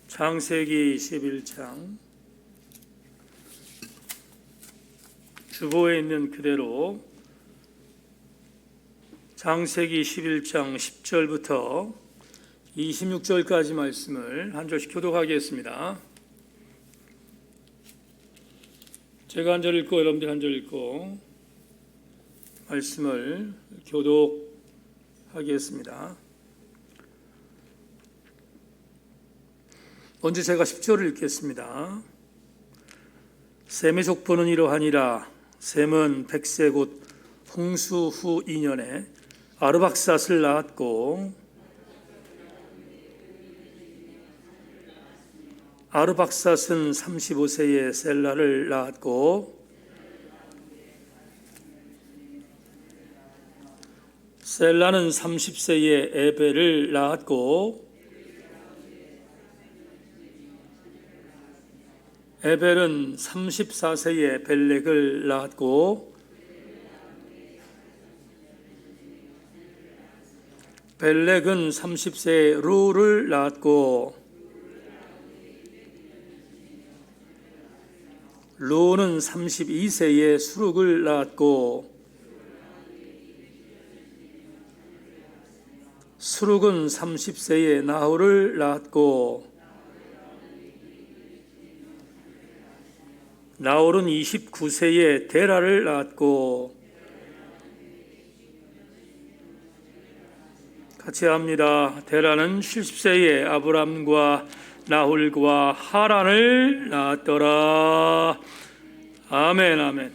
창세기 11장 주보에 있는 그대로 창세기 11장 10절부터 26절까지 말씀을 한 절씩 교독하겠습니다. 제가 한 절 읽고 여러분들 한 절 읽고 말씀을 교독하겠습니다. 먼저 제가 10절을 읽겠습니다. 셈의 족보는 이러하니라. 셈은 백세 곧 홍수 후 2년에 아르박삿을 낳았고 아르박삿은 35세에 셀라를 낳았고 셀라는 30세에 에벨을 낳았고 에벨은 34세에 벨렉을 낳았고 벨렉은 30세에 루를 낳았고 루는 32세에 수룩을 낳았고 수룩은 30세에 나홀을 낳았고 나홀은 29세에 데라를 낳았고 같이 합니다. 데라는 70세에 아브람과 나홀과 하란을 낳았더라. 아멘 아멘.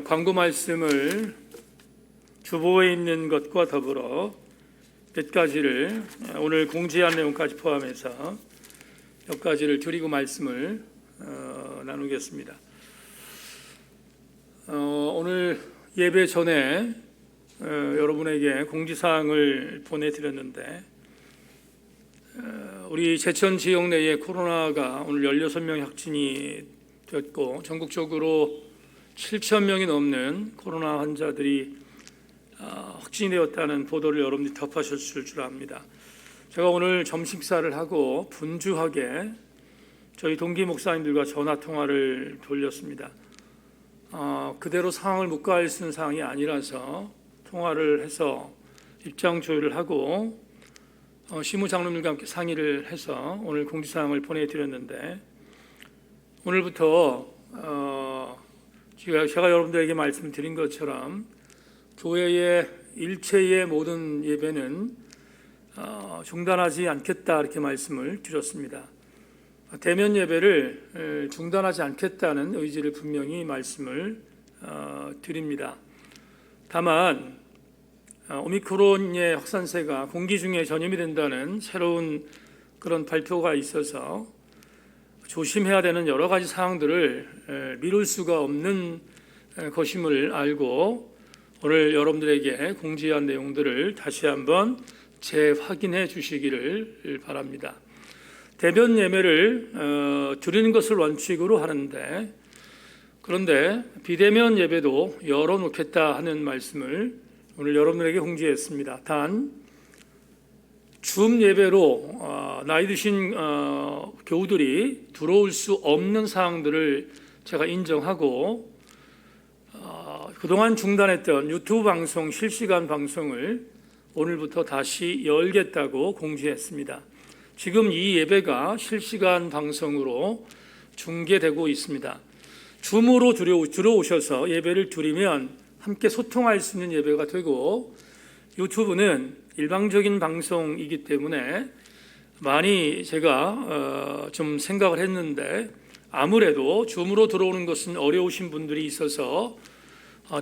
광고 말씀을 주보에 있는 것과 더불어 몇 가지를 오늘 공지한 내용까지 포함해서 몇 가지를 드리고 말씀을 나누겠습니다. 오늘 예배 전에 여러분에게 공지사항을 보내드렸는데 우리 제천 지역 내에 코로나가 오늘 16명이 확진이 됐고 전국적으로 7,000명이 넘는 코로나 환자들이 확진되었다는 보도를 여러분들이 접하셨을 줄 압니다. 제가 오늘 점심식사를 하고 분주하게 저희 동기 목사님들과 전화통화를 돌렸습니다. 그대로 상황을 묵과할 수 있는 상황이 아니라서 통화를 해서 입장 조율을 하고 시무장로님과 함께 상의를 해서 오늘 공지사항을 보내드렸는데 오늘부터 제가 여러분들에게 말씀드린 것처럼 교회의 일체의 모든 예배는 중단하지 않겠다 이렇게 말씀을 드렸습니다. 대면 예배를 중단하지 않겠다는 의지를 분명히 말씀을 드립니다. 다만 오미크론의 확산세가 공기 중에 전염이 된다는 새로운 그런 발표가 있어서 조심해야 되는 여러 가지 사항들을 미룰 수가 없는 것임을 알고 오늘 여러분들에게 공지한 내용들을 다시 한번 재확인해 주시기를 바랍니다. 대면 예배를 드리는 것을 원칙으로 하는데 그런데 비대면 예배도 열어놓겠다 하는 말씀을 오늘 여러분들에게 공지했습니다. 단 줌 예배로 나이 드신 교우들이 들어올 수 없는 사항들을 제가 인정하고 그동안 중단했던 유튜브 방송 실시간 방송을 오늘부터 다시 열겠다고 공지했습니다. 지금 이 예배가 실시간 방송으로 중계되고 있습니다. 줌으로 들어오셔서 예배를 드리면 함께 소통할 수 있는 예배가 되고 유튜브는 일방적인 방송이기 때문에 많이 제가 좀 생각을 했는데 아무래도 줌으로 들어오는 것은 어려우신 분들이 있어서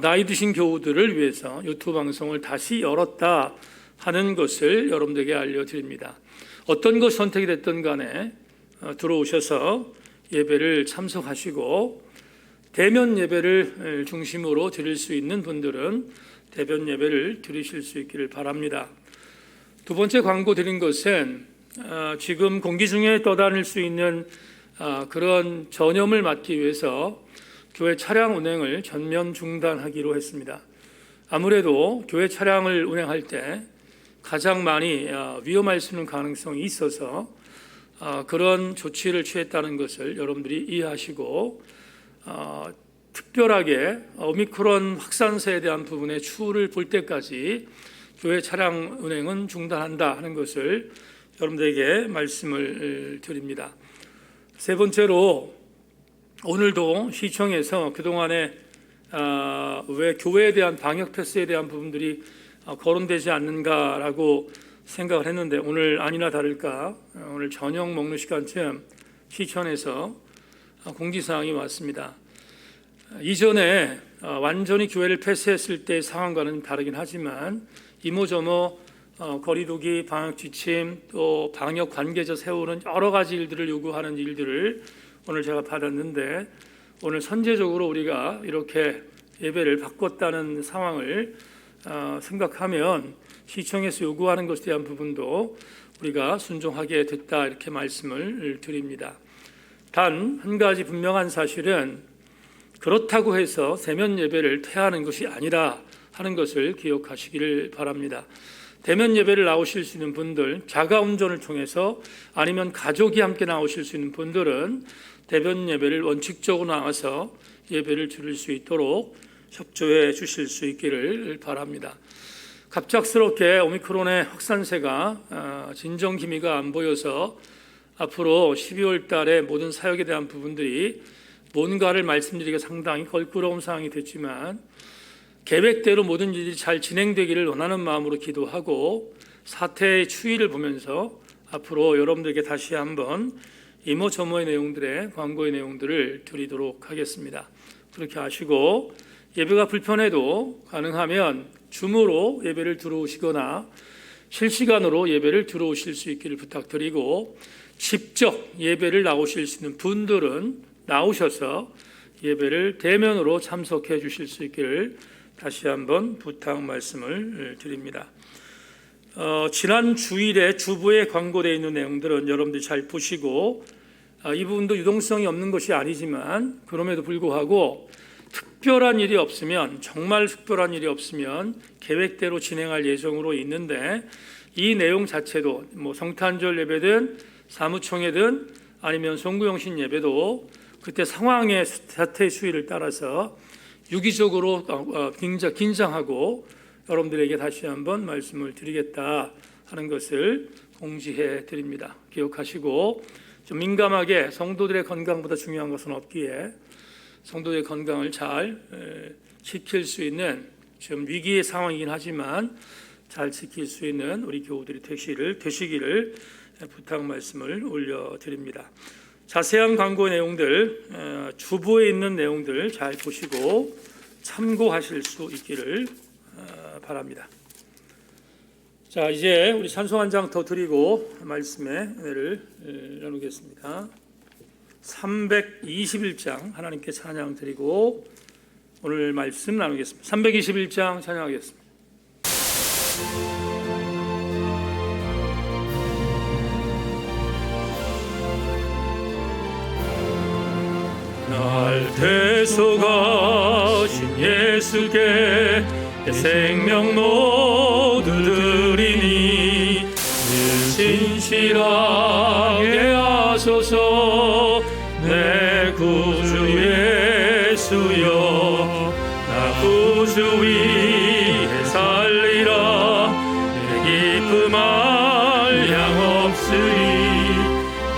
나이 드신 교우들을 위해서 유튜브 방송을 다시 열었다 하는 것을 여러분들에게 알려드립니다. 어떤 것 선택이 됐든 간에 들어오셔서 예배를 참석하시고 대면 예배를 중심으로 드릴 수 있는 분들은 대면 예배를 드리실 수 있기를 바랍니다. 두 번째 광고 드린 것은 지금 공기 중에 떠다닐 수 있는 그런 전염을 막기 위해서 교회 차량 운행을 전면 중단하기로 했습니다. 아무래도 교회 차량을 운행할 때 가장 많이 위험할 수 있는 가능성이 있어서 그런 조치를 취했다는 것을 여러분들이 이해하시고 특별하게 오미크론 확산세에 대한 부분의 추후를 볼 때까지 교회 차량 운행은 중단한다 하는 것을 여러분들에게 말씀을 드립니다. 세 번째로 오늘도 시청에서 그동안에 왜 교회에 대한 방역 패스에 대한 부분들이 거론되지 않는가라고 생각을 했는데 오늘 아니나 다를까 오늘 저녁 먹는 시간쯤 시청에서 공지사항이 왔습니다. 이전에 완전히 교회를 폐쇄했을 때 상황과는 다르긴 하지만 이모저모 거리두기, 방역 지침, 또 방역 관계자 세우는 여러 가지 일들을 요구하는 일들을 오늘 제가 받았는데 오늘 선제적으로 우리가 이렇게 예배를 바꿨다는 상황을 생각하면 시청에서 요구하는 것에 대한 부분도 우리가 순종하게 됐다 이렇게 말씀을 드립니다. 단 한 가지 분명한 사실은 그렇다고 해서 대면 예배를 퇴하는 것이 아니라 하는 것을 기억하시기를 바랍니다. 대면 예배를 나오실 수 있는 분들, 자가 운전을 통해서 아니면 가족이 함께 나오실 수 있는 분들은 대면 예배를 원칙적으로 나와서 예배를 드릴 수 있도록 협조해 주실 수 있기를 바랍니다. 갑작스럽게 오미크론의 확산세가 진정 기미가 안 보여서 앞으로 12월 달에 모든 사역에 대한 부분들이 뭔가를 말씀드리기가 상당히 걸끄러운 상황이 됐지만 계획대로 모든 일이 잘 진행되기를 원하는 마음으로 기도하고 사태의 추이를 보면서 앞으로 여러분들에게 다시 한번 이모저모의 내용들의 광고의 내용들을 드리도록 하겠습니다. 그렇게 하시고 예배가 불편해도 가능하면 줌으로 예배를 들어오시거나 실시간으로 예배를 들어오실 수 있기를 부탁드리고 직접 예배를 나오실 수 있는 분들은 나오셔서 예배를 대면으로 참석해 주실 수 있기를 다시 한번 부탁 말씀을 드립니다. 지난 주일에 주보에 광고되어 있는 내용들은 여러분들이 잘 보시고 이 부분도 유동성이 없는 것이 아니지만 그럼에도 불구하고 특별한 일이 없으면 정말 특별한 일이 없으면 계획대로 진행할 예정으로 있는데 이 내용 자체도 성탄절 예배든 사무총회든 아니면 송구영신 예배도 그때 상황의 사태의 수위를 따라서 유기적으로 긴장하고 여러분들에게 다시 한번 말씀을 드리겠다 하는 것을 공지해 드립니다. 기억하시고 좀 민감하게 성도들의 건강보다 중요한 것은 없기에 성도의 건강을 잘 지킬 수 있는 지금 위기의 상황이긴 하지만 잘 지킬 수 있는 우리 교우들이 되시기를 부탁 말씀을 올려드립니다. 자세한 광고 내용들 주보에 있는 내용들 잘 보시고 참고하실 수 있기를 바랍니다. 자, 이제 우리 찬송 한 장 더 드리고 말씀의 은혜를 나누겠습니다. 321장 하나님께 찬양 드리고 오늘 말씀 나누겠습니다. 321장 찬양하겠습니다. 날 대속하신 예수께 내 생명 모두 드리니 진실하게 하소서. 내 구주 예수여 나 구주 위에 살리라. 내 기쁨 한량없으리.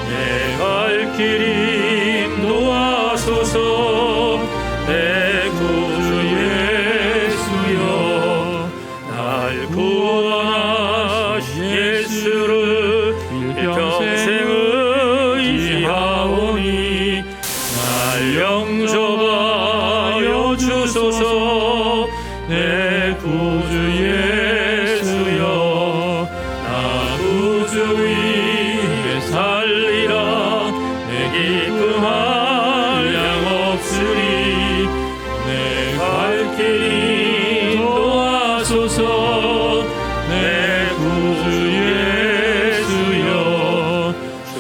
내 갈 길 인도하소서. 내 구주 예수여 날 구원하신 예수를 일평생 의지하오니 날 영접하여 주소서. 내 구주 예수여 나 구주 위에 살리라. 내 기쁨 한량없으리. 내 갈 길 인도하소서. 내 구주 예수여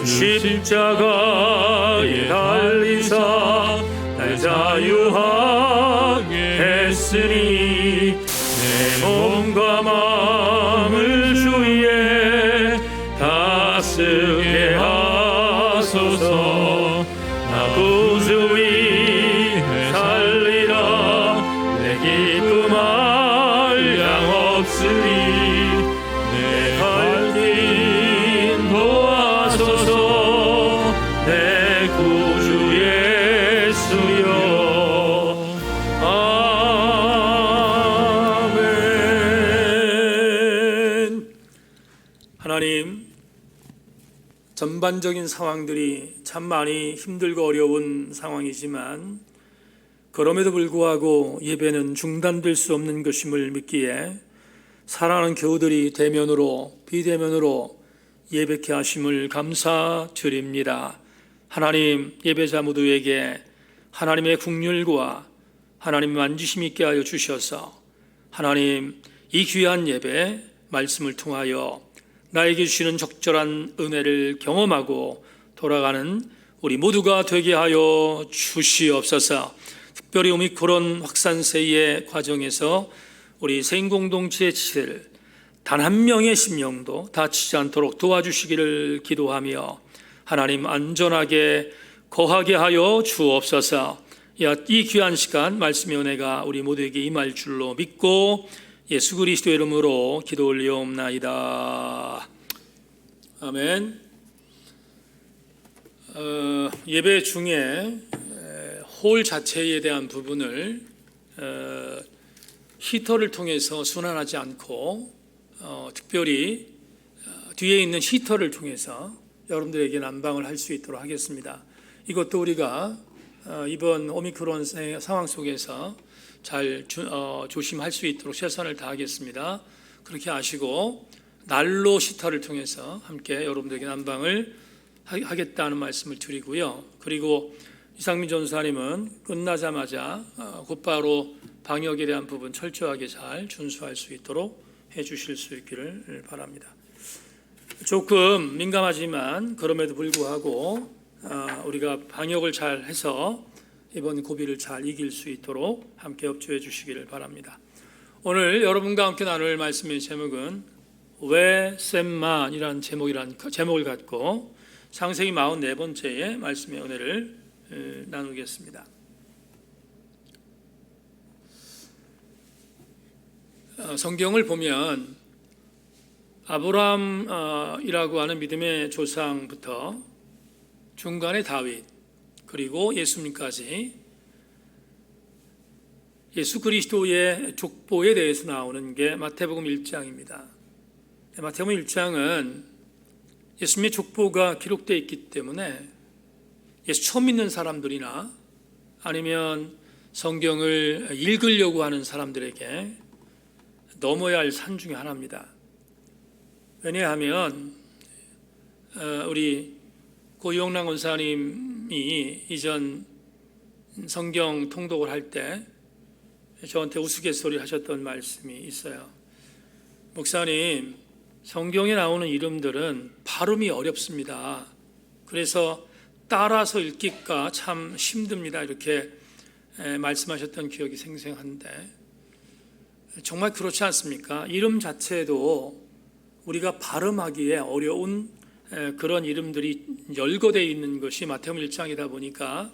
주 십자가에 달리사 날 자유하게 했으니 내 몸과 마음을 주의 쓰게 하소서. 나 구주 위에 살리라. 내 기쁨 한량 없으리. 내 갈등 도와소서. 내 구주 예수여. 아멘. 하나님, 전반적인 상황들이 참 많이 힘들고 어려운 상황이지만 그럼에도 불구하고 예배는 중단될 수 없는 것임을 믿기에 사랑하는 교우들이 대면으로 비대면으로 예배케 하심을 감사드립니다. 하나님, 예배자 모두에게 하나님의 긍휼과 하나님의 만지심 있게 하여 주셔서 하나님, 이 귀한 예배 말씀을 통하여 나에게 주시는 적절한 은혜를 경험하고 돌아가는 우리 모두가 되게 하여 주시옵소서. 특별히 오미크론 확산세의 과정에서 우리 세인공동체의 지체들 단 한 명의 심령도 다치지 않도록 도와주시기를 기도하며 하나님 안전하게 거하게 하여 주옵소서. 이 귀한 시간 말씀의 은혜가 우리 모두에게 임할 줄로 믿고 예수 그리스도의 이름으로 기도 올리옵나이다. 아멘. 예배 중에 홀 자체에 대한 부분을 히터를 통해서 순환하지 않고 특별히 뒤에 있는 히터를 통해서 여러분들에게 난방을 할 수 있도록 하겠습니다. 이것도 우리가 이번 오미크론 상황 속에서 잘 조심할 수 있도록 최선을 다하겠습니다. 그렇게 아시고 난로 히터를 통해서 함께 여러분들에게 난방을 하겠다는 말씀을 드리고요. 그리고 이상민 전사님은 끝나자마자 곧바로 방역에 대한 부분 철저하게 잘 준수할 수 있도록 해주실 수 있기를 바랍니다. 조금 민감하지만 그럼에도 불구하고 우리가 방역을 잘 해서 이번 고비를 잘 이길 수 있도록 함께 협조해 주시기를 바랍니다. 오늘 여러분과 함께 나눌 말씀의 제목은 왜 셈만이라는 제목을 갖고 창세기 44번째의 말씀의 은혜를 나누겠습니다. 성경을 보면 아브라함이라고 하는 믿음의 조상부터 중간에 다윗 그리고 예수님까지 예수 그리스도의 족보에 대해서 나오는 게 마태복음 1장입니다. 마태복음 1장은 예수님의 족보가 기록되어 있기 때문에 예수 처음 믿는 사람들이나 아니면 성경을 읽으려고 하는 사람들에게 넘어야 할 산 중에 하나입니다. 왜냐하면 우리 고유영란 권사님이 이전 성경 통독을 할 때 저한테 우스갯소리 하셨던 말씀이 있어요. 목사님, 성경에 나오는 이름들은 발음이 어렵습니다. 그래서 따라서 읽기가 참 힘듭니다. 이렇게 말씀하셨던 기억이 생생한데 정말 그렇지 않습니까? 이름 자체도 우리가 발음하기에 어려운 그런 이름들이 열거되어 있는 것이 마태복음 1장이다 보니까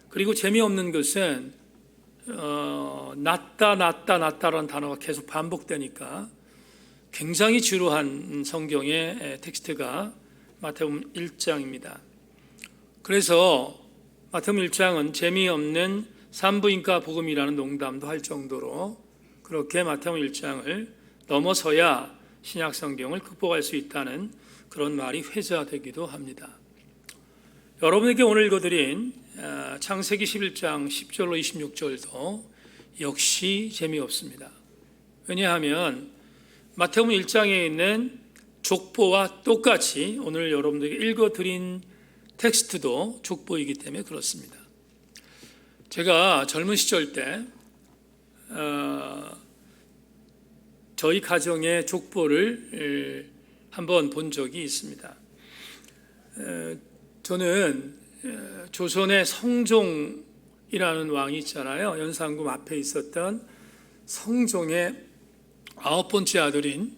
그리고 재미없는 것은 낫다라는 단어가 계속 반복되니까 굉장히 지루한 성경의 텍스트가 마태복음 1장입니다. 그래서 마태복음 1장은 재미없는 산부인과 복음이라는 농담도 할 정도로 그렇게 마태복음 1장을 넘어서야 신약 성경을 극복할 수 있다는 그런 말이 회자되기도 합니다. 여러분에게 오늘 읽어드린 창세기 11장 10절로 26절도 역시 재미없습니다. 왜냐하면 마태복음 1장에 있는 족보와 똑같이 오늘 여러분들에게 읽어드린 텍스트도 족보이기 때문에 그렇습니다. 제가 젊은 시절 때 저희 가정의 족보를 한번 본 적이 있습니다. 저는 조선의 성종이라는 왕이 있잖아요. 연산군 앞에 있었던 성종의 9번째 아들인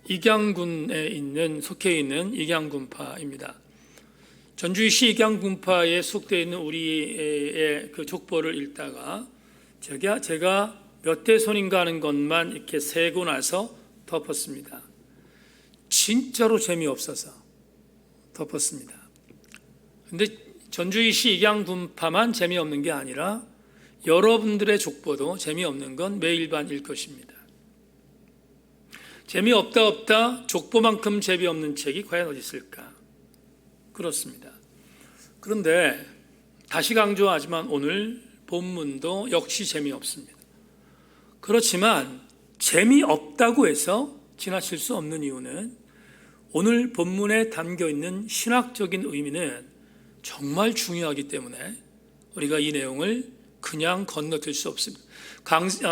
익양군에 속해 있는 익양군파입니다. 전주시 익양군파에 속되어 있는 우리의 그 족보를 읽다가 제가 몇 대 손인가 하는 것만 이렇게 세고 나서 덮었습니다. 진짜로 재미없어서 덮었습니다. 근데 전주시 익양군파만 재미없는 게 아니라 여러분들의 족보도 재미없는 건 매일반일 것입니다. 재미없다 족보만큼 재미없는 책이 과연 어디 있을까? 그렇습니다. 그런데 다시 강조하지만 오늘 본문도 역시 재미없습니다. 그렇지만 재미없다고 해서 지나칠 수 없는 이유는 오늘 본문에 담겨있는 신학적인 의미는 정말 중요하기 때문에 우리가 이 내용을 그냥 건너뛸 수 없습니다.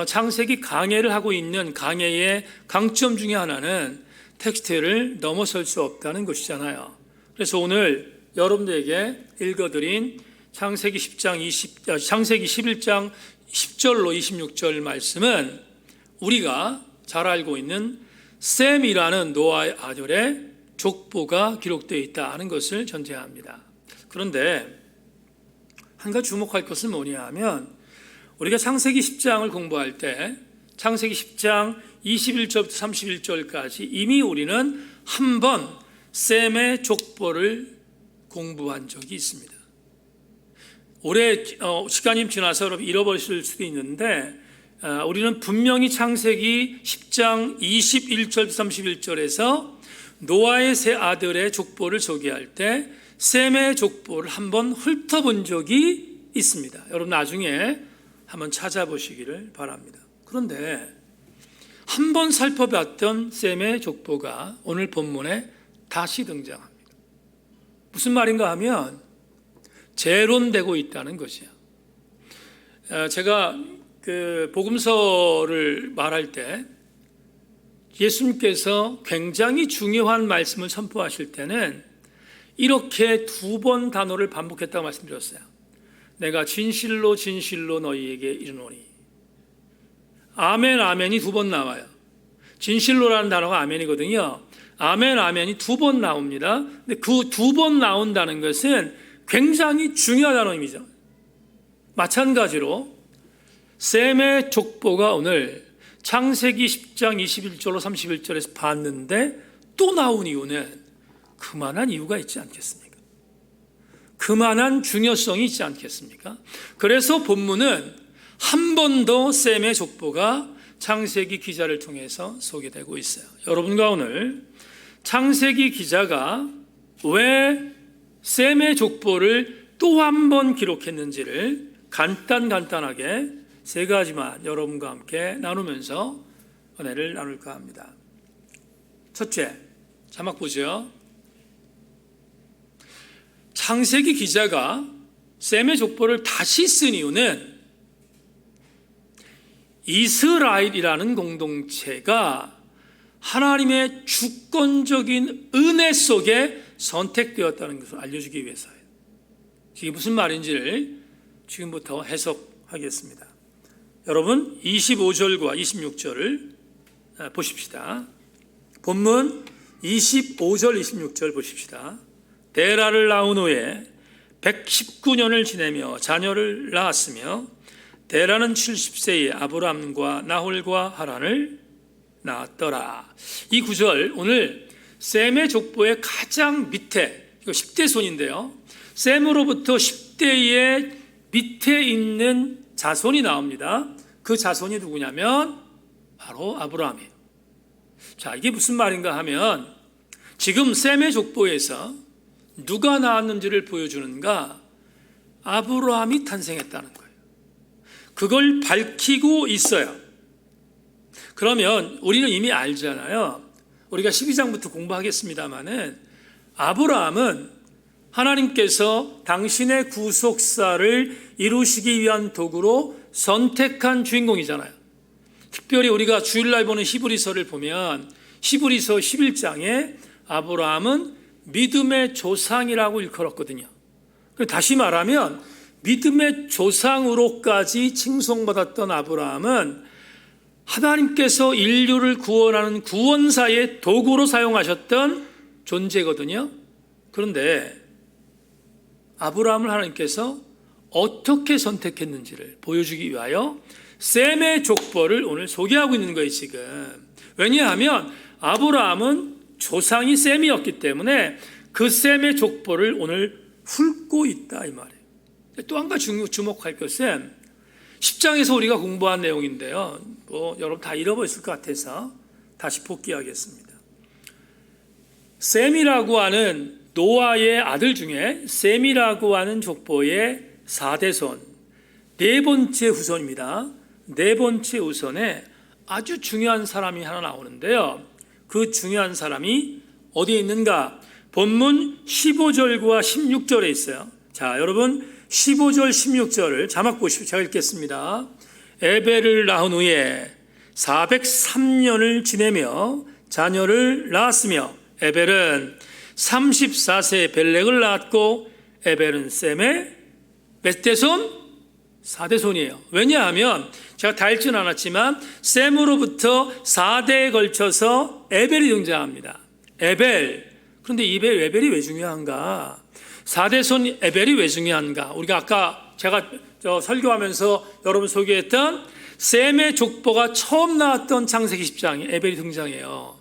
창세기 강해를 하고 있는 강해의 강점 중에 하나는 텍스트를 넘어설 수 없다는 것이잖아요. 그래서 오늘 여러분들에게 읽어드린 창세기 11장 10절로 26절 말씀은 우리가 잘 알고 있는 셈이라는 노아의 아들의 족보가 기록되어 있다는 것을 전제합니다. 그런데 한 가지 주목할 것은 뭐냐 하면 우리가 창세기 10장을 공부할 때 창세기 10장 21절부터 31절까지 이미 우리는 한 번 셈의 족보를 공부한 적이 있습니다. 오래 시간이 지나서 여러분 잃어버리실 수도 있는데 우리는 분명히 창세기 10장 21절 31절에서 노아의 세 아들의 족보를 소개할 때 셈의 족보를 한번 훑어본 적이 있습니다. 여러분 나중에 한번 찾아보시기를 바랍니다. 그런데 한번 살펴봤던 셈의 족보가 오늘 본문에 다시 등장합니다. 무슨 말인가 하면 재론되고 있다는 것이야. 제가 그 복음서를 말할 때 예수님께서 굉장히 중요한 말씀을 선포하실 때는 이렇게 두 번 단어를 반복했다고 말씀드렸어요. 내가 진실로 진실로 너희에게 이르노니. 아멘 아멘이 두 번 나와요. 진실로라는 단어가 아멘이거든요. 아멘 아멘이 두 번 나옵니다. 근데 그 두 번 나온다는 것은 굉장히 중요하다는 의미죠. 마찬가지로 셈의 족보가 오늘 창세기 10장 21절로 31절에서 봤는데 또 나온 이유는 그만한 이유가 있지 않겠습니까? 그만한 중요성이 있지 않겠습니까? 그래서 본문은 한 번 더 셈의 족보가 창세기 기자를 통해서 소개되고 있어요. 여러분과 오늘 창세기 기자가 왜 셈의 족보를 또 한 번 기록했는지를 간단하게 세 가지만 여러분과 함께 나누면서 은혜를 나눌까 합니다. 첫째, 자막 보죠. 창세기 기자가 셈의 족보를 다시 쓴 이유는 이스라엘이라는 공동체가 하나님의 주권적인 은혜 속에 선택되었다는 것을 알려주기 위해서예요. 이게 무슨 말인지를 지금부터 해석하겠습니다. 여러분 25절과 26절을 보십시다. 본문 25절 26절 보십시다. 데라를 낳은 후에 119년을 지내며 자녀를 낳았으며 데라는 70세에 아브람과 나홀과 하란을 낳았더라. 이 구절 오늘 셈의 족보의 가장 밑에, 이거 10대 손인데요, 셈으로부터 10대의 밑에 있는 자손이 나옵니다. 그 자손이 누구냐면 바로 아브라함이에요. 자, 이게 무슨 말인가 하면 지금 셈의 족보에서 누가 나왔는지를 보여주는가? 아브라함이 탄생했다는 거예요. 그걸 밝히고 있어요. 그러면 우리는 이미 알잖아요. 우리가 12장부터 공부하겠습니다마는 아브라함은 하나님께서 당신의 구속사를 이루시기 위한 도구로 선택한 주인공이잖아요. 특별히 우리가 주일날 보는 히브리서를 보면 히브리서 11장에 아브라함은 믿음의 조상이라고 일컬었거든요. 다시 말하면 믿음의 조상으로까지 칭송받았던 아브라함은 하나님께서 인류를 구원하는 구원사의 도구로 사용하셨던 존재거든요. 그런데 아브라함을 하나님께서 어떻게 선택했는지를 보여주기 위하여 셈의 족보를 오늘 소개하고 있는 거예요, 지금. 왜냐하면 아브라함은 조상이 셈이었기 때문에 그 셈의 족보를 오늘 훑고 있다, 이 말이에요. 또 한 가지 주목할 것은 10장에서 우리가 공부한 내용인데요. 여러분 다 잃어버렸을 것 같아서 다시 복귀하겠습니다. 셈이라고 하는 노아의 아들 중에 셈이라고 하는 족보의 4대손, 네 번째 후손입니다. 네 번째 후손에 아주 중요한 사람이 하나 나오는데요. 그 중요한 사람이 어디에 있는가? 본문 15절과 16절에 있어요. 자, 여러분 15절 16절을 자막 보시고 제가 읽겠습니다. 에벨을 낳은 후에 403년을 지내며 자녀를 낳았으며 에벨은 34세에 벨렉을 낳았고 에벨은 셈의 몇 대손? 4대손이에요. 왜냐하면 제가 다 읽지는 않았지만 셈으로부터 4대에 걸쳐서 에벨이 등장합니다. 에벨. 그런데 에벨이 왜 중요한가? 4대손 에벨이 왜 중요한가? 우리가 아까 제가 설교하면서 여러분 소개했던 셈의 족보가 처음 나왔던 창세기 10장에 에벨이 등장해요.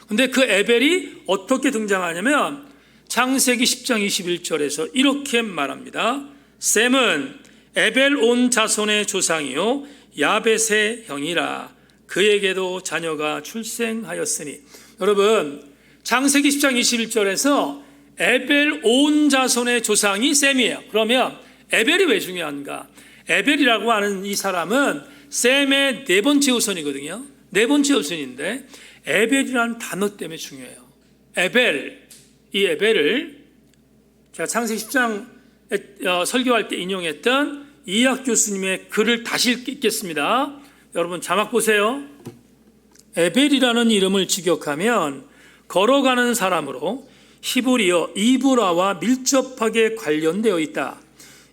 근데 그 에벨이 어떻게 등장하냐면 창세기 10장 21절에서 이렇게 말합니다. 셈은 에벨 온 자손의 조상이요 야벳의 형이라 그에게도 자녀가 출생하였으니. 여러분 창세기 10장 21절에서 에벨 온 자손의 조상이 셈이에요. 그러면 에벨이 왜 중요한가? 에벨이라고 하는 이 사람은 셈의 네 번째 후손이거든요. 네 번째 후손인데 에벨이라는 단어 때문에 중요해요. 에벨, 이 에벨을 제가 창세기 10장 설교할 때 인용했던 이학 교수님의 글을 다시 읽겠습니다. 여러분 자막 보세요. 에벨이라는 이름을 직역하면 걸어가는 사람으로 히브리어 이브라와 밀접하게 관련되어 있다.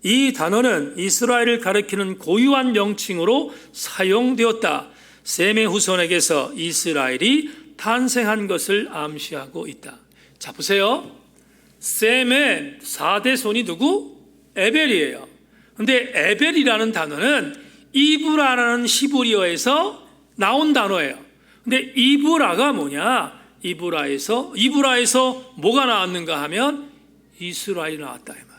이 단어는 이스라엘을 가리키는 고유한 명칭으로 사용되었다. 셈의 후손에게서 이스라엘이 탄생한 것을 암시하고 있다. 자 보세요. 셈의 4대 손이 누구? 에벨이에요. 근데 에벨이라는 단어는 이브라라는 히브리어에서 나온 단어예요. 근데 이브라가 뭐냐? 이브라에서 뭐가 나왔는가 하면 이스라엘이 나왔다 이 말이에요.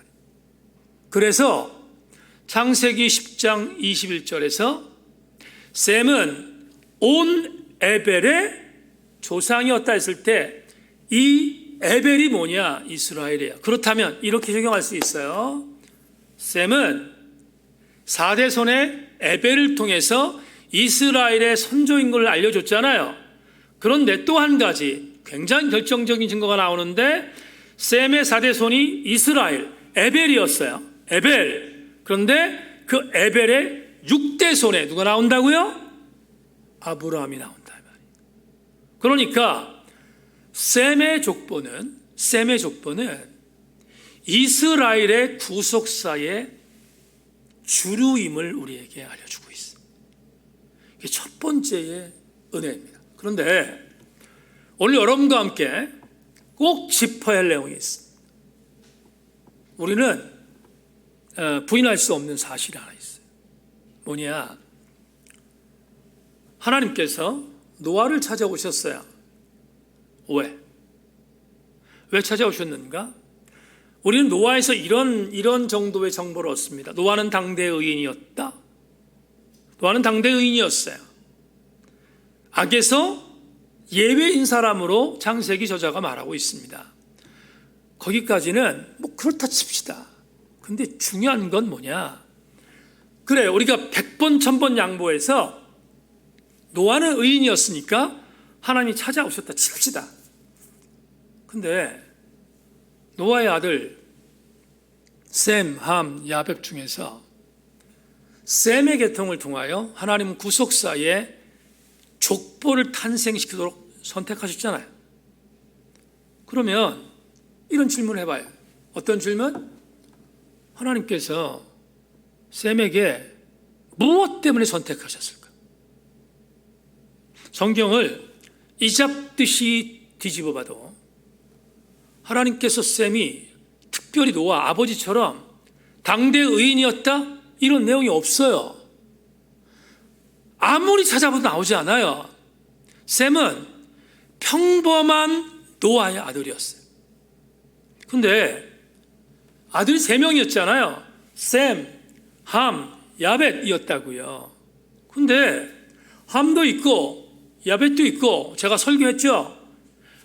그래서 창세기 10장 21절에서 셈은 온 에벨의 조상이었다 했을 때 이 에벨이 뭐냐? 이스라엘이에요. 그렇다면 이렇게 적용할 수 있어요. 셈은 4대손의 에벨을 통해서 이스라엘의 선조인 걸 알려줬잖아요. 그런데 또 한 가지 굉장히 결정적인 증거가 나오는데 셈의 4대손이 이스라엘, 에벨이었어요. 에벨. 그런데 그 에벨의 6대손에 누가 나온다고요? 아브라함이 나온다. 그러니까 셈의 족보는 이스라엘의 구속사의 주류임을 우리에게 알려주고 있습니다. 이게 첫 번째의 은혜입니다. 그런데 오늘 여러분과 함께 꼭 짚어야 할 내용이 있습니다. 우리는 부인할 수 없는 사실이 하나 있어요. 뭐냐? 하나님께서 노아를 찾아오셨어요. 왜 찾아오셨는가? 우리는 노아에서 이런 정도의 정보를 얻습니다. 노아는 당대 의인이었다. 노아는 당대 의인이었어요. 악에서 예외인 사람으로 창세기 저자가 말하고 있습니다. 거기까지는 뭐 그렇다 칩시다. 근데 중요한 건 뭐냐? 그래, 우리가 100번 1000번 양보해서 노아는 의인이었으니까 하나님이 찾아오셨다 칩시다. 근데 노아의 아들 셈, 함, 야벳 중에서 셈의 계통을 통하여 하나님은 구속사의 족보를 탄생시키도록 선택하셨잖아요. 그러면 이런 질문을 해봐요. 어떤 질문? 하나님께서 셈에게 무엇 때문에 선택하셨을까? 성경을 이잡듯이 뒤집어 봐도 하나님께서 셈이 특별히 노아 아버지처럼 당대 의인이었다? 이런 내용이 없어요. 아무리 찾아봐도 나오지 않아요. 셈은 평범한 노아의 아들이었어요. 근데 아들이 3명이었잖아요. 셈, 함, 야벳이었다고요. 근데 함도 있고 야벳도 있고 제가 설교했죠.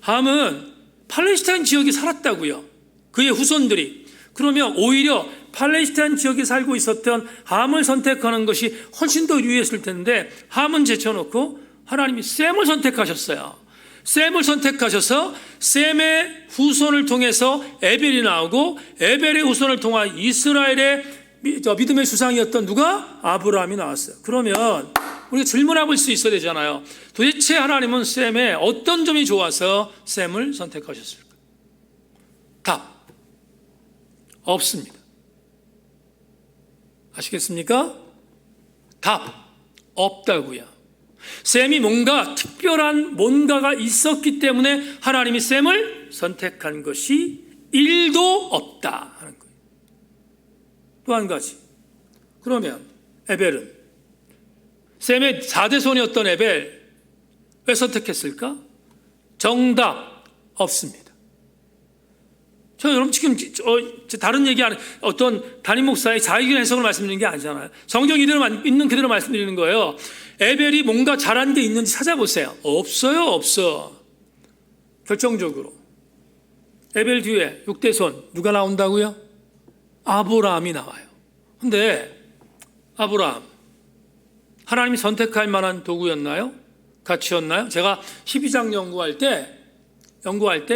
함은 팔레스타인 지역에 살았다고요. 그의 후손들이. 그러면 오히려 팔레스타인 지역에 살고 있었던 함을 선택하는 것이 훨씬 더 유리했을 텐데 함은 제쳐놓고 하나님이 셈을 선택하셨어요. 셈을 선택하셔서 셈의 후손을 통해서 에벨이 나오고 에벨의 후손을 통한 이스라엘의 믿음의 수상이었던 누가? 아브라함이 나왔어요. 그러면 우리가 질문해 볼 수 있어야 되잖아요. 도대체 하나님은 셈의 어떤 점이 좋아서 셈을 선택하셨을까? 답 없습니다. 아시겠습니까? 답 없다고요. 셈이 뭔가 특별한 뭔가가 있었기 때문에 하나님이 셈을 선택한 것이 1도 없다 하는 거예요. 또 한 가지. 그러면 에벨은 셈의 4대 손이었던 에벨 왜 선택했을까? 정답 없습니다. 저 여러분 지금 다른 얘기 안 어떤 담임 목사의 자의견 해석을 말씀드리는 게 아니잖아요. 성경 이대로 있는 그대로 말씀드리는 거예요. 에벨이 뭔가 잘한 게 있는지 찾아보세요. 없어요, 없어. 결정적으로 에벨 뒤에 6대 손 누가 나온다고요? 아브라함이 나와요. 근데 아브라함 하나님이 선택할 만한 도구였나요? 가치였나요? 제가 12장 연구할 때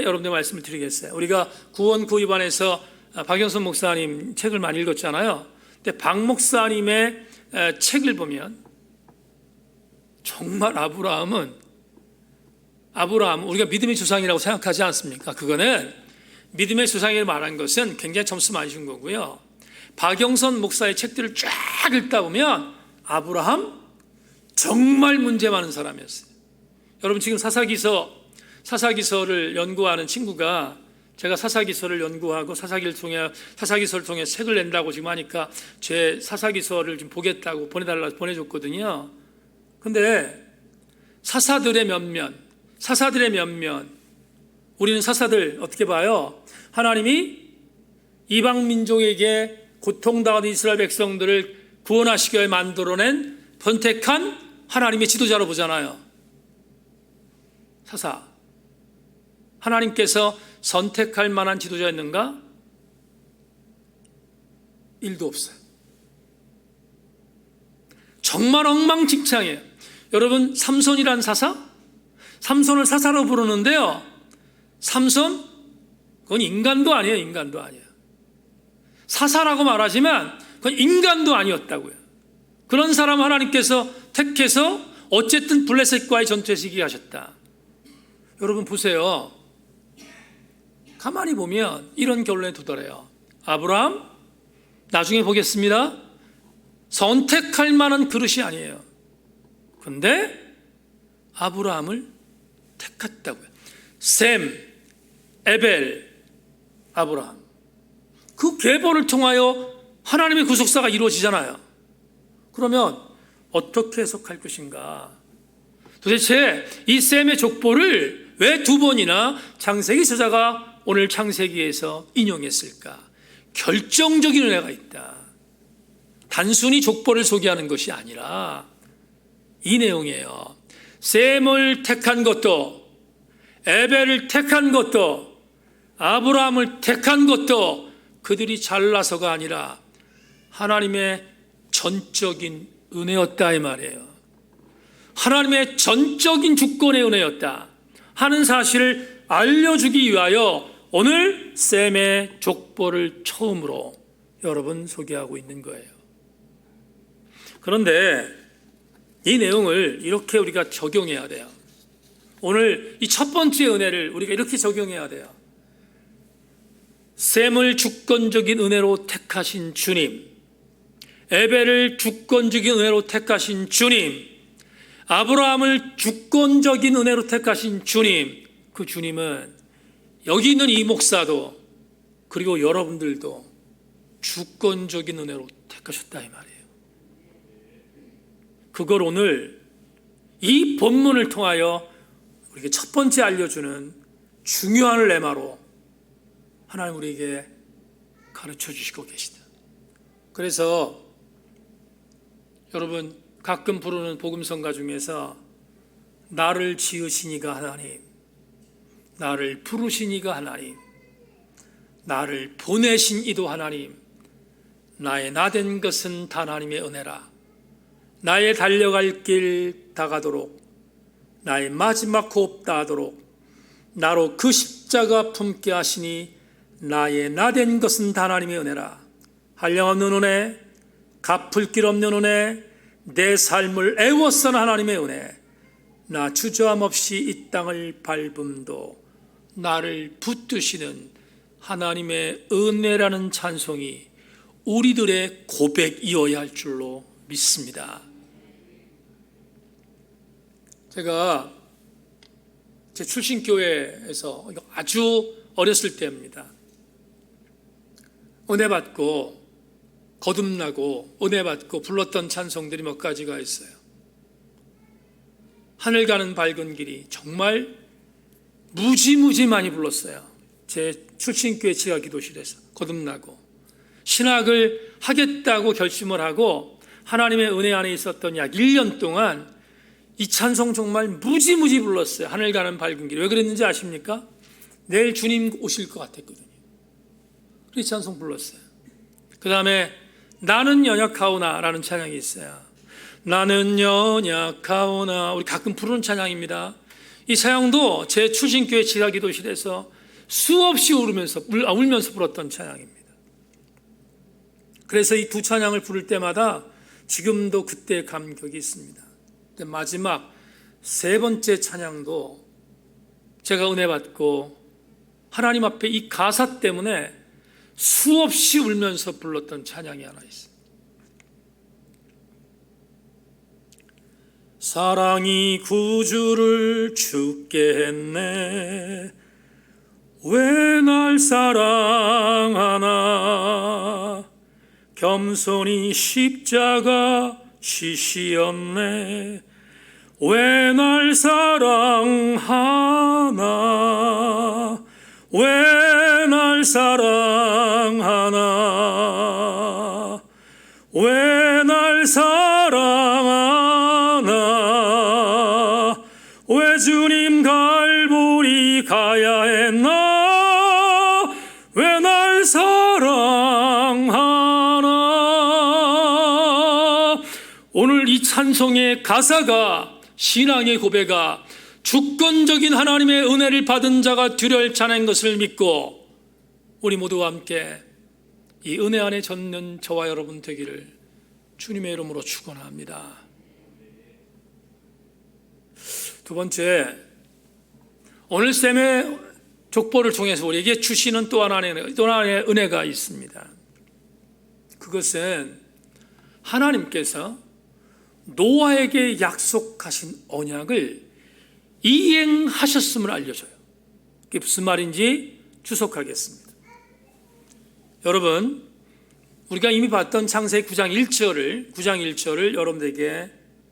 여러분들 말씀을 드리겠어요. 우리가 구원 구입안에서 박영선 목사님 책을 많이 읽었잖아요. 근데 박 목사님의 책을 보면 정말 아브라함은 우리가 믿음의 조상이라고 생각하지 않습니까? 그거는 믿음의 조상이라고 말한 것은 굉장히 점수 많이 준 거고요. 박영선 목사의 책들을 쫙 읽다 보면 아브라함 정말 문제 많은 사람이었어요. 여러분 지금 사사기서를 연구하는 친구가 제가 사사기서를 연구하고 사사기서를 통해 책을 낸다고 지금 하니까 제 사사기서를 좀 보겠다고 보내줬거든요. 근데 사사들의 면면 우리는 사사들 어떻게 봐요? 하나님이 이방 민족에게 고통당하는 이스라엘 백성들을 구원하시기 위해 만들어낸 선택한 하나님의 지도자로 보잖아요. 사사 하나님께서 선택할 만한 지도자였는가? 1도 없어요. 정말 엉망진창이에요. 여러분 삼손이란 사사? 삼손을 사사로 부르는데요. 삼손 그건 인간도 아니에요. 사사라고 말하지만 그건 인간도 아니었다고요. 그런 사람 하나님께서 택해서 어쨌든 블레셋과의 전투에 이기게 하셨다. 여러분 보세요. 가만히 보면 이런 결론에 도달해요. 아브라함 나중에 보겠습니다. 선택할 만한 그릇이 아니에요. 근데 아브라함을 택했다고요. 셈, 에벨, 아브라함. 그 계보를 통하여 하나님의 구속사가 이루어지잖아요. 그러면 어떻게 해석할 것인가? 도대체 이 셈의 족보를 왜 2번이나 창세기 저자가 오늘 창세기에서 인용했을까? 결정적인 은혜가 있다. 단순히 족보를 소개하는 것이 아니라 이 내용이에요. 셈을 택한 것도 에벨을 택한 것도 아브라함을 택한 것도 그들이 잘나서가 아니라 하나님의 전적인 은혜였다 이 말이에요. 하나님의 전적인 주권의 은혜였다 하는 사실을 알려주기 위하여 오늘 셈의 족보를 처음으로 여러분 소개하고 있는 거예요. 그런데 이 내용을 이렇게 우리가 적용해야 돼요. 오늘 이 첫 번째 은혜를 우리가 이렇게 적용해야 돼요. 셈을 주권적인 은혜로 택하신 주님, 에벨을 주권적인 은혜로 택하신 주님, 아브라함을 주권적인 은혜로 택하신 주님, 그 주님은 여기 있는 이 목사도 그리고 여러분들도 주권적인 은혜로 택하셨다 이 말이에요. 그걸 오늘 이 본문을 통하여 우리에게 첫 번째 알려주는 중요한 레마로 하나님 우리에게 가르쳐 주시고 계시다. 그래서 여러분 가끔 부르는 복음성가 중에서 나를 지으신 이가 하나님, 나를 부르신 이가 하나님, 나를 보내신 이도 하나님, 나의 나된 것은 다 하나님의 은혜라, 나의 달려갈 길 다가도록, 나의 마지막 호흡 다하도록 나로 그 십자가 품게 하시니 나의 나된 것은 다 하나님의 은혜라. 한량없는 은혜, 갚을 길 없는 은혜, 내 삶을 애워선 하나님의 은혜, 나 주저함 없이 이 땅을 밟음도 나를 붙드시는 하나님의 은혜라는 찬송이 우리들의 고백이어야 할 줄로 믿습니다. 제가 제 출신교회에서 아주 어렸을 때입니다. 은혜 받고 거듭나고 은혜 받고 불렀던 찬송들이 몇 가지가 있어요. 하늘 가는 밝은 길이 정말 무지무지 많이 불렀어요. 제 출신교회 지하 기도실에서 거듭나고 신학을 하겠다고 결심을 하고 하나님의 은혜 안에 있었던 약 1년 동안 이 찬송 정말 무지무지 불렀어요. 하늘 가는 밝은 길. 왜 그랬는지 아십니까? 내일 주님 오실 것 같았거든요. 이 찬송 불렀어요. 그 다음에 나는 연약하오나 라는 찬양이 있어요. 나는 연약하오나, 우리 가끔 부르는 찬양입니다. 이 찬양도 제 출신교회 지하 기도실에서 수없이 울면서 불렀던 찬양입니다. 그래서 이 두 찬양을 부를 때마다 지금도 그때의 감격이 있습니다. 마지막 세 번째 찬양도 제가 은혜 받고 하나님 앞에 이 가사 때문에 수없이 울면서 불렀던 찬양이 하나 있습니다. 사랑이 구주를 죽게 했네, 왜 날 사랑하나, 겸손히 십자가 지시었네, 왜 날 사랑하나, 왜 날 사랑하나, 왜 날 사랑하나, 왜 주님 갈보리 가야 했나, 왜 날 사랑하나. 오늘 이 찬송의 가사가, 신앙의 고백가 주권적인 하나님의 은혜를 받은 자가 두려울 자는 것을 믿고 우리 모두와 함께 이 은혜 안에 젖는 저와 여러분 되기를 주님의 이름으로 축원합니다. 두 번째, 오늘 쌤의 족보를 통해서 우리에게 주시는 또 하나의 은혜가 있습니다. 그것은 하나님께서 노아에게 약속하신 언약을 이행하셨음을 알려줘요. 그게 무슨 말인지 주석하겠습니다. 여러분, 우리가 이미 봤던 창세기 9장 1절을 여러분들에게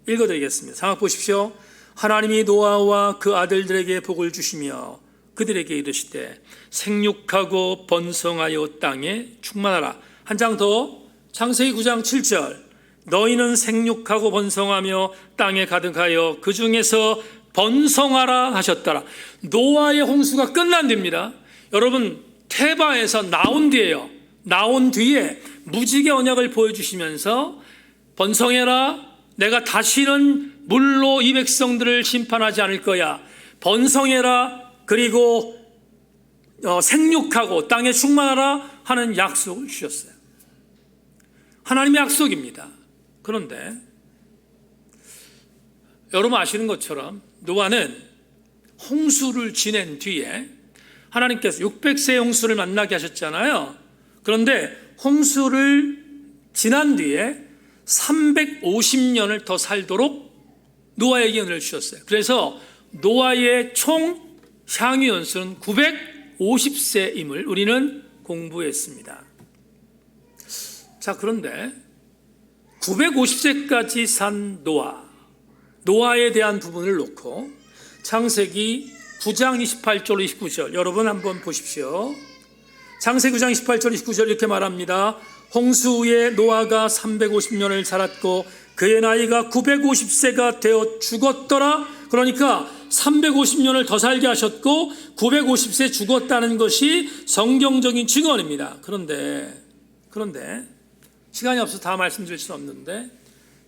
읽어드리겠습니다. 상황 보십시오. 하나님이 노아와 그 아들들에게 복을 주시며 그들에게 이르시되 생육하고 번성하여 땅에 충만하라. 한 장 더, 창세기 9장 7절. 너희는 생육하고 번성하며 땅에 가득하여 그 중에서 번성하라 하셨더라. 노아의 홍수가 끝난 뒤입니다. 여러분, 테바에서 나온 뒤에 무지개 언약을 보여주시면서 번성해라, 내가 다시는 물로 이 백성들을 심판하지 않을 거야, 번성해라, 그리고 생육하고 땅에 충만하라 하는 약속을 주셨어요. 하나님의 약속입니다. 그런데 여러분 아시는 것처럼 노아는 홍수를 지낸 뒤에 하나님께서 600세 홍수를 만나게 하셨잖아요. 그런데 홍수를 지난 뒤에 350년을 더 살도록 노아에게 은혜를 주셨어요. 그래서 노아의 총 향유 연수는 950세임을 우리는 공부했습니다. 자, 그런데 950세까지 산 노아에 대한 부분을 놓고 창세기 9장 28절 29절 여러분 한번 보십시오. 창세기 9장 28절 29절 이렇게 말합니다. 홍수 후에 노아가 350년을 살았고 그의 나이가 950세가 되어 죽었더라. 그러니까 350년을 더 살게 하셨고 950세 죽었다는 것이 성경적인 증언입니다. 그런데 시간이 없어서 다 말씀드릴 수 없는데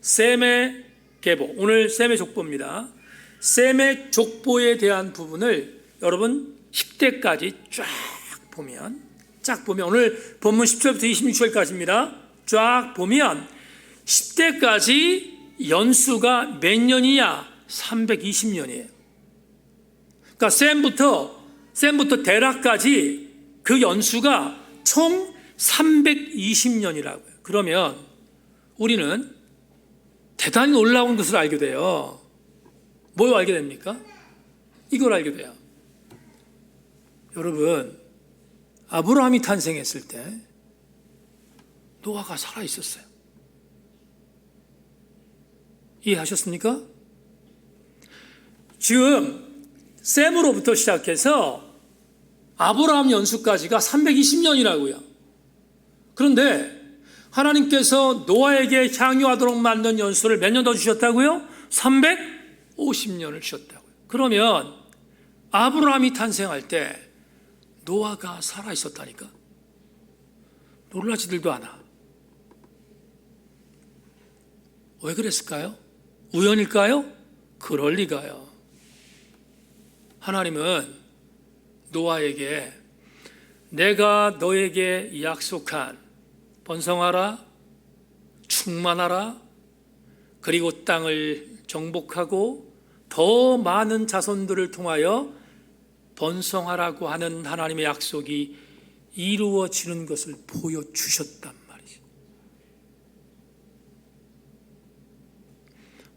셈의 계보, 오늘 셈의 족보입니다. 셈의 족보에 대한 부분을 여러분 10대까지 쫙 보면 오늘 본문 10절부터 26절까지입니다. 쫙 보면 10대까지 연수가 몇 년이냐? 320년이에요. 그러니까 셈부터 데라까지 그 연수가 총 320년이라고요. 그러면 우리는 대단히 놀라운 것을 알게 돼요. 뭘 알게 됩니까? 이걸 알게 돼요. 여러분, 아브라함이 탄생했을 때 노아가 살아 있었어요. 이해하셨습니까? 지금 셈으로부터 시작해서 아브라함 연수까지가 320년이라고요. 그런데 하나님께서 노아에게 향유하도록 만든 연수를 몇 년 더 주셨다고요? 350년을 주셨다고요. 그러면 아브라함이 탄생할 때 노아가 살아 있었다니까? 놀라지들도 않아. 왜 그랬을까요? 우연일까요? 그럴 리가요. 하나님은 노아에게 내가 너에게 약속한 번성하라, 충만하라, 그리고 땅을 정복하고 더 많은 자손들을 통하여 번성하라고 하는 하나님의 약속이 이루어지는 것을 보여주셨단 말이죠.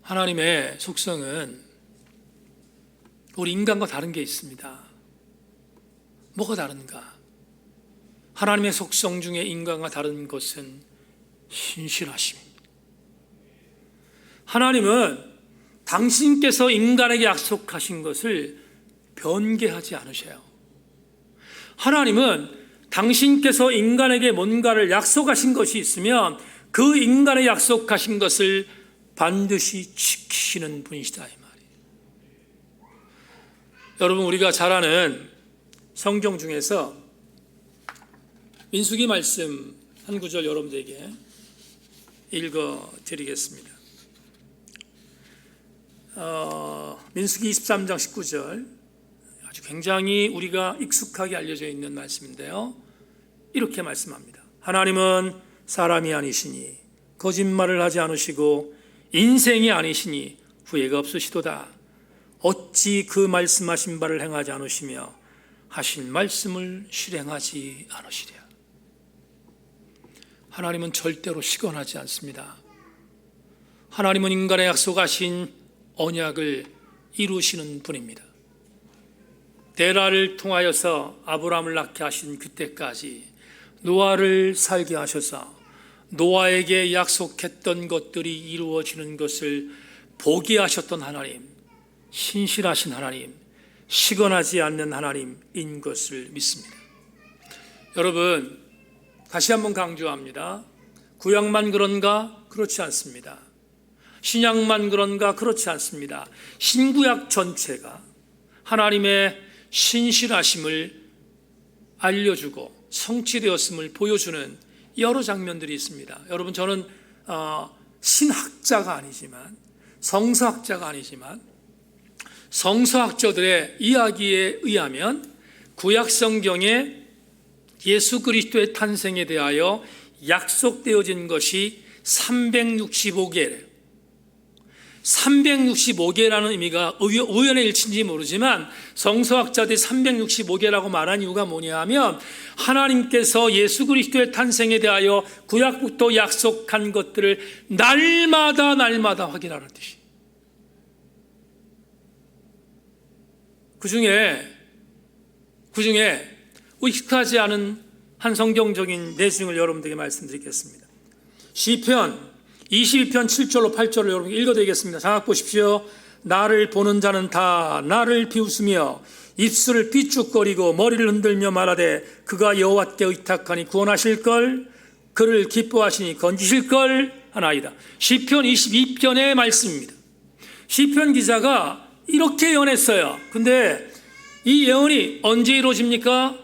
하나님의 속성은 우리 인간과 다른 게 있습니다. 뭐가 다른가? 하나님의 속성 중에 인간과 다른 것은 신실하심입니다. 하나님은 당신께서 인간에게 약속하신 것을 변개하지 않으셔요. 하나님은 당신께서 인간에게 뭔가를 약속하신 것이 있으면 그 인간의 약속하신 것을 반드시 지키시는 분이시다 이 말이에요. 여러분, 우리가 잘 아는 성경 중에서 민수기 말씀 한 구절 여러분들에게 읽어드리겠습니다. 민수기 23장 19절 아주 굉장히 우리가 익숙하게 알려져 있는 말씀인데요. 이렇게 말씀합니다. 하나님은 사람이 아니시니 거짓말을 하지 않으시고 인생이 아니시니 후회가 없으시도다. 어찌 그 말씀하신 바를 행하지 않으시며 하신 말씀을 실행하지 않으시랴. 하나님은 절대로 시건하지 않습니다. 하나님은 인간의 약속하신 언약을 이루시는 분입니다. 데라를 통하여서 아브라함을 낳게 하신 그때까지 노아를 살게 하셔서 노아에게 약속했던 것들이 이루어지는 것을 보게 하셨던 하나님, 신실하신 하나님, 시건하지 않는 하나님인 것을 믿습니다. 여러분, 다시 한번 강조합니다. 구약만 그런가? 그렇지 않습니다. 신약만 그런가? 그렇지 않습니다. 신구약 전체가 하나님의 신실하심을 알려주고 성취되었음을 보여주는 여러 장면들이 있습니다. 여러분, 저는 신학자가 아니지만 성서학자가 아니지만 성서학자들의 이야기에 의하면 구약 성경에 예수 그리스도의 탄생에 대하여 약속되어진 것이 365개래요. 365개라는 의미가 우연의 일치인지 모르지만 성서학자들이 365개라고 말한 이유가 뭐냐 하면 하나님께서 예수 그리스도의 탄생에 대하여 구약부터 약속한 것들을 날마다 확인하는 뜻이에요. 그 중에 익숙하지 않은 한 성경적인 내용을 여러분들에게 말씀드리겠습니다. 시편 22편 7절로 8절을 여러분 읽어드리겠습니다. 장악 보십시오. 나를 보는 자는 다 나를 비웃으며 입술을 삐죽거리고 머리를 흔들며 말하되 그가 여호와께 의탁하니 구원하실걸, 그를 기뻐하시니 건지실걸 하나이다. 시편 22편의 말씀입니다. 시편 기자가 이렇게 예언했어요. 근데 이 예언이 언제 이루어집니까?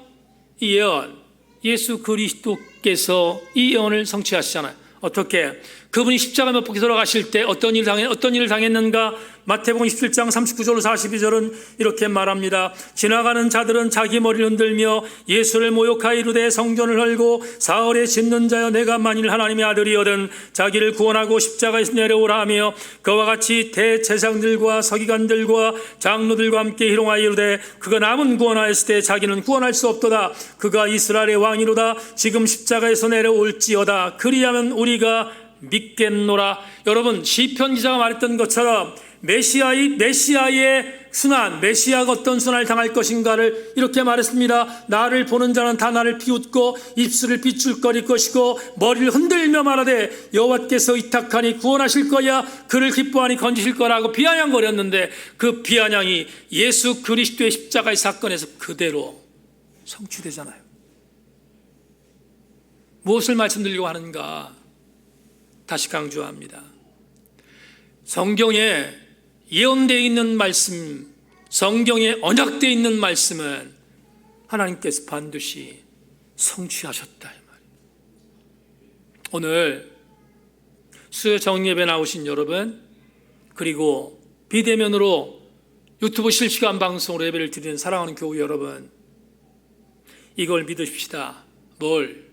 이 예언, 예수 그리스도께서 이 예언을 성취하시잖아요. 어떻게? 그분이 십자가 못 박혀 돌아가실 때 어떤 일을 당했는가? 마태복음 27장 39절로 42절은 이렇게 말합니다. 지나가는 자들은 자기 머리를 흔들며 예수를 모욕하여 이르되 성전을 헐고 사흘에 짓는 자여 내가 만일 하나님의 아들이거든 자기를 구원하고 십자가에서 내려오라 하며 그와 같이 대제사장들과 서기관들과 장로들과 함께 희롱하여 이르되 그가 남은 구원하였을 때 자기는 구원할 수 없도다. 그가 이스라엘의 왕이로다. 지금 십자가에서 내려올지어다. 그리하면 우리가 믿겠노라. 여러분, 시편 기자가 말했던 것처럼 메시아의 순환, 메시아가 어떤 순환을 당할 것인가를 이렇게 말했습니다. 나를 보는 자는 다 나를 비웃고 입술을 삐죽거릴 것이고 머리를 흔들며 말하되 여호와께서 의탁하니 구원하실 거야, 그를 기뻐하니 건지실 거라고 비아냥거렸는데 그 비아냥이 예수 그리스도의 십자가의 사건에서 그대로 성취되잖아요. 무엇을 말씀드리려고 하는가? 다시 강조합니다. 성경에 예언되어 있는 말씀, 성경에 언약되어 있는 말씀은 하나님께서 반드시 성취하셨다 이 말이에요. 오늘 수요 정예배 나오신 여러분, 그리고 비대면으로 유튜브 실시간 방송으로 예배를 드리는 사랑하는 교우 여러분, 이걸 믿으십시다. 뭘?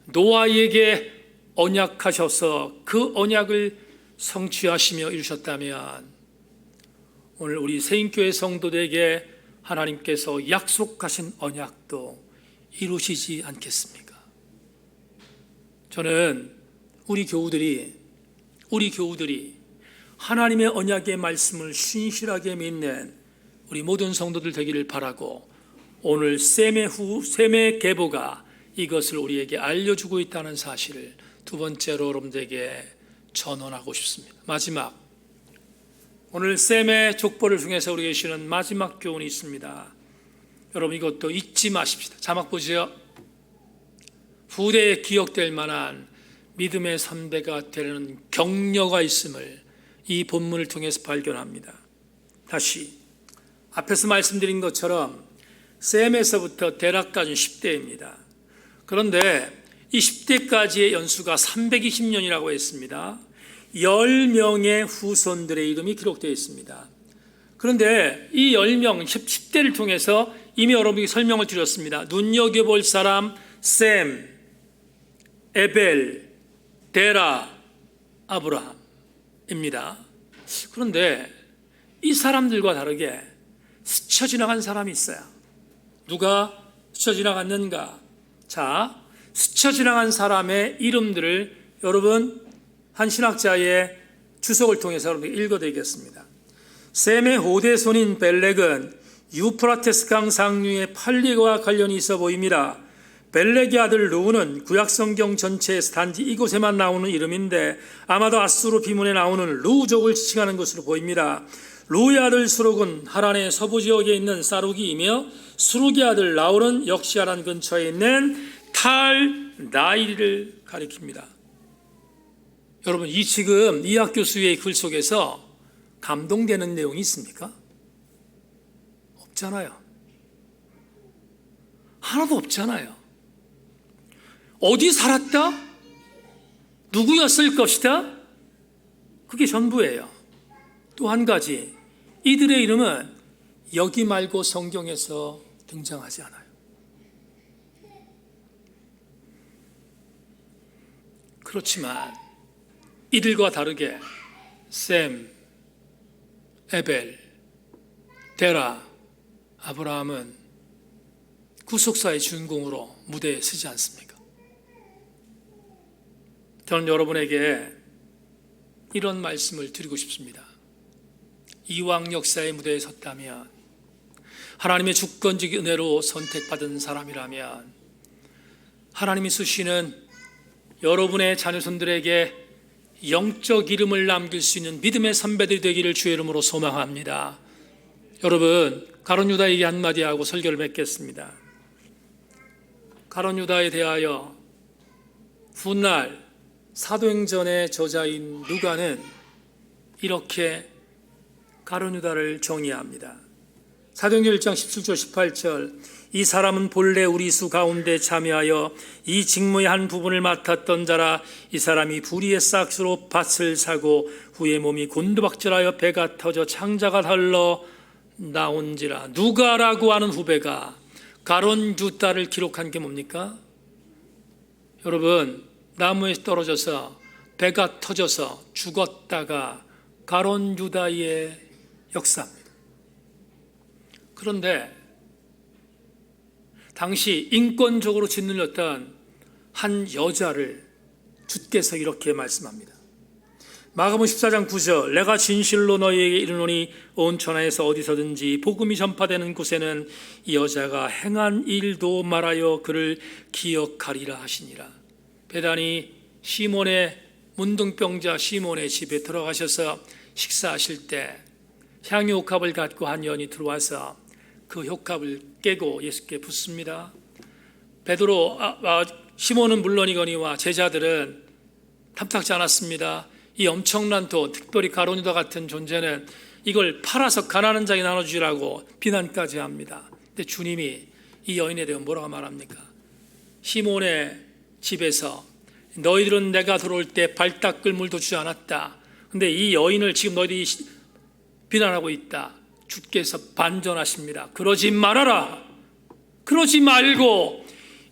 노아에게 언약하셔서 그 언약을 성취하시며 이루셨다면 오늘 우리 세인교회 성도들에게 하나님께서 약속하신 언약도 이루시지 않겠습니까? 저는 우리 교우들이 하나님의 언약의 말씀을 신실하게 믿는 우리 모든 성도들 되기를 바라고, 오늘 셈의 계보가 이것을 우리에게 알려주고 있다는 사실을 두 번째로 여러분들에게 전언하고 싶습니다. 마지막, 오늘 셈의 족보를 통해서 우리 계시는 마지막 교훈이 있습니다. 여러분, 이것도 잊지 마십시다. 자막 보세요. 후대에 기억될 만한 믿음의 선배가 되는 격려가 있음을 이 본문을 통해서 발견합니다. 다시 앞에서 말씀드린 것처럼 셈에서부터 데락까지는 10대입니다. 그런데 이 10대까지의 연수가 320년이라고 했습니다. 10명의 후손들의 이름이 기록되어 있습니다. 그런데 이 10명, 10대를 통해서 이미 여러분에게 설명을 드렸습니다. 눈여겨볼 사람 셈, 에벨, 데라, 아브라함입니다. 그런데 이 사람들과 다르게 스쳐 지나간 사람이 있어요. 누가 스쳐 지나갔는가? 자, 스쳐 지나간 사람의 이름들을 여러분 한 신학자의 주석을 통해서 여러분 읽어드리겠습니다. 셈의 호대손인 벨렉은 유프라테스 강 상류의 팔리와 관련이 있어 보입니다. 벨렉의 아들 루는 구약성경 전체에서 단지 이곳에만 나오는 이름인데 아마도 아수르 비문에 나오는 루족을 지칭하는 것으로 보입니다. 루의 아들 수룩은 하란의 서부 지역에 있는 사루기이며 수룩의 아들 라울은 역시 하란 근처에 있는 탈 나일을 가리킵니다. 여러분, 지금 이학 교수의 글 속에서 감동되는 내용이 있습니까? 없잖아요. 하나도 없잖아요. 어디 살았다? 누구였을 것이다? 그게 전부예요. 또 한 가지, 이들의 이름은 여기 말고 성경에서 등장하지 않아요. 그렇지만 이들과 다르게 셈, 에벨, 데라, 아브라함은 구속사의 주인공으로 무대에 서지 않습니까? 저는 여러분에게 이런 말씀을 드리고 싶습니다. 이왕 역사의 무대에 섰다면 하나님의 주권적 은혜로 선택받은 사람이라면 하나님이 쓰시는 여러분의 자녀손들에게 영적 이름을 남길 수 있는 믿음의 선배들이 되기를 주의 이름으로 소망합니다. 여러분, 가룟 유다에게 한마디 하고 설교를 맺겠습니다. 가룟 유다에 대하여 훗날 사도행전의 저자인 누가는 이렇게 가룟 유다를 정의합니다. 사도행전 1장 17절 18절 이 사람은 본래 우리 수 가운데 참여하여 이 직무의 한 부분을 맡았던 자라. 이 사람이 불의의 싹스로 밭을 사고 후에 몸이 곤두박질하여 배가 터져 창자가 흘러 나온지라. 누가라고 하는 후배가 가룟 유다를 기록한 게 뭡니까? 여러분, 나무에 떨어져서 배가 터져서 죽었다가 가룟 유다의 역사입니다. 그런데 당시 인권적으로 짓눌렸던 한 여자를 주께서 이렇게 말씀합니다. 마가복음 14장 9절 내가 진실로 너희에게 이르노니 온 천하에서 어디서든지 복음이 전파되는 곳에는 이 여자가 행한 일도 말하여 그를 기억하리라 하시니라. 베다니 시몬의 문둥병자 시몬의 집에 들어가셔서 식사하실 때 향유 옥합을 갖고 한 여인이 들어와서 그 옥합을 깨고 예수께 붓습니다. 베드로, 시몬은 물론이거니와 제자들은 탐탁지 않았습니다. 이 엄청난 돈, 특별히 가룟 유다 같은 존재는 이걸 팔아서 가난한 자에게 나눠주라고 비난까지 합니다. 근데 주님이 이 여인에 대해 뭐라고 말합니까? 시몬의 집에서 너희들은 내가 들어올 때 발 닦을 물도 주지 않았다. 근데 이 여인을 지금 너희들이 비난하고 있다. 주께서 반전하십니다. 그러지 말아라. 그러지 말고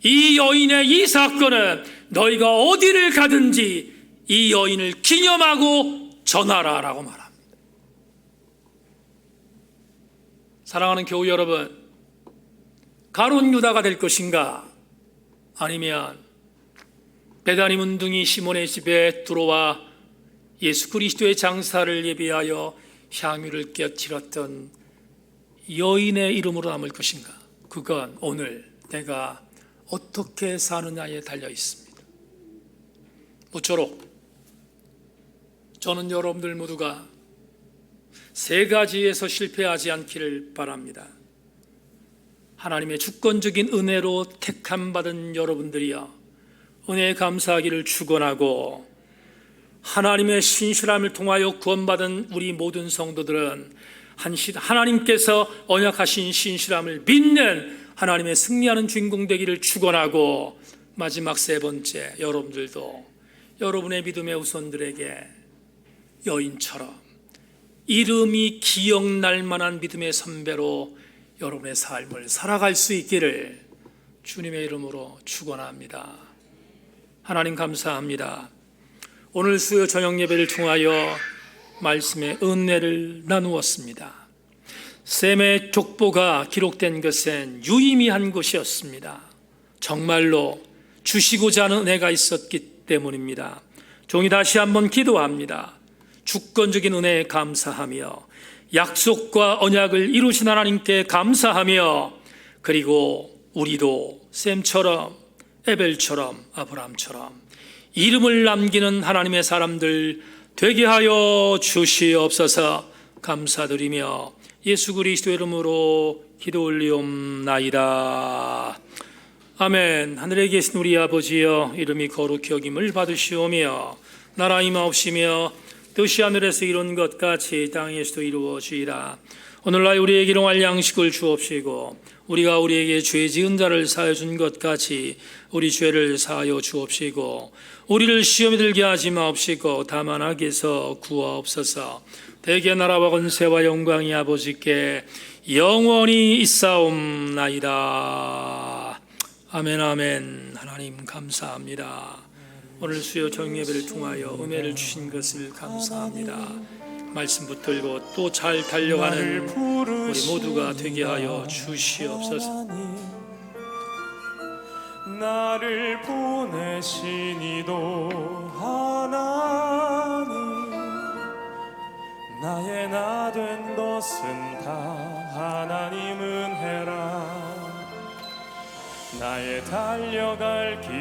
이 여인의 이 사건은 너희가 어디를 가든지 이 여인을 기념하고 전하라 라고 말합니다. 사랑하는 교우 여러분, 가룟 유다가 될 것인가? 아니면 베다니 문둥이 시몬의 집에 들어와 예수 그리스도의 장사를 예비하여 향유를 깨뜨렸던 여인의 이름으로 남을 것인가? 그건 오늘 내가 어떻게 사느냐에 달려 있습니다. 모쪼록 저는 여러분들 모두가 세 가지에서 실패하지 않기를 바랍니다. 하나님의 주권적인 은혜로 택함받은 여러분들이여, 은혜에 감사하기를 축원하고 하나님의 신실함을 통하여 구원받은 우리 모든 성도들은 하나님께서 언약하신 신실함을 믿는 하나님의 승리하는 주인공 되기를 축원하고, 마지막 세 번째, 여러분들도 여러분의 믿음의 후손들에게 여인처럼 이름이 기억날 만한 믿음의 선배로 여러분의 삶을 살아갈 수 있기를 주님의 이름으로 축원합니다. 하나님 감사합니다. 오늘 수요 저녁 예배를 통하여 말씀의 은혜를 나누었습니다. 셈의 족보가 기록된 것은 유의미한 것이었습니다. 정말로 주시고자 하는 은혜가 있었기 때문입니다. 종이 다시 한번 기도합니다. 주권적인 은혜에 감사하며 약속과 언약을 이루신 하나님께 감사하며, 그리고 우리도 셈처럼 에벨처럼 아브라함처럼 이름을 남기는 하나님의 사람들 되게 하여 주시옵소서. 감사드리며 예수 그리스도의 이름으로 기도 올리옵나이다. 아멘. 하늘에 계신 우리 아버지여, 이름이 거룩히 여김을 받으시오며 나라 임하옵시며 뜻이 하늘에서 이룬 것 같이 땅에서도 이루어지이다. 오늘날 우리에게 일용할 양식을 주옵시고 우리가 우리에게 죄 지은 자를 사하여 준 것 같이 우리 죄를 사하여 주옵시고 우리를 시험에 들게 하지 마옵시고 다만 악에서 구하옵소서. 대개 나라와 권세와 영광이 아버지께 영원히 있사옵나이다. 아멘 아멘. 하나님 감사합니다. 오늘 수요 저녁 예배를 통하여 은혜를 주신 것을 감사합니다. 말씀 붙들고 또 잘 달려가는 우리 모두가 되게 하여 주시옵소서. 나를 보내신 이도 하나님, 나의 나 된 것은 다 하나님 은혜라 나의 달려갈 길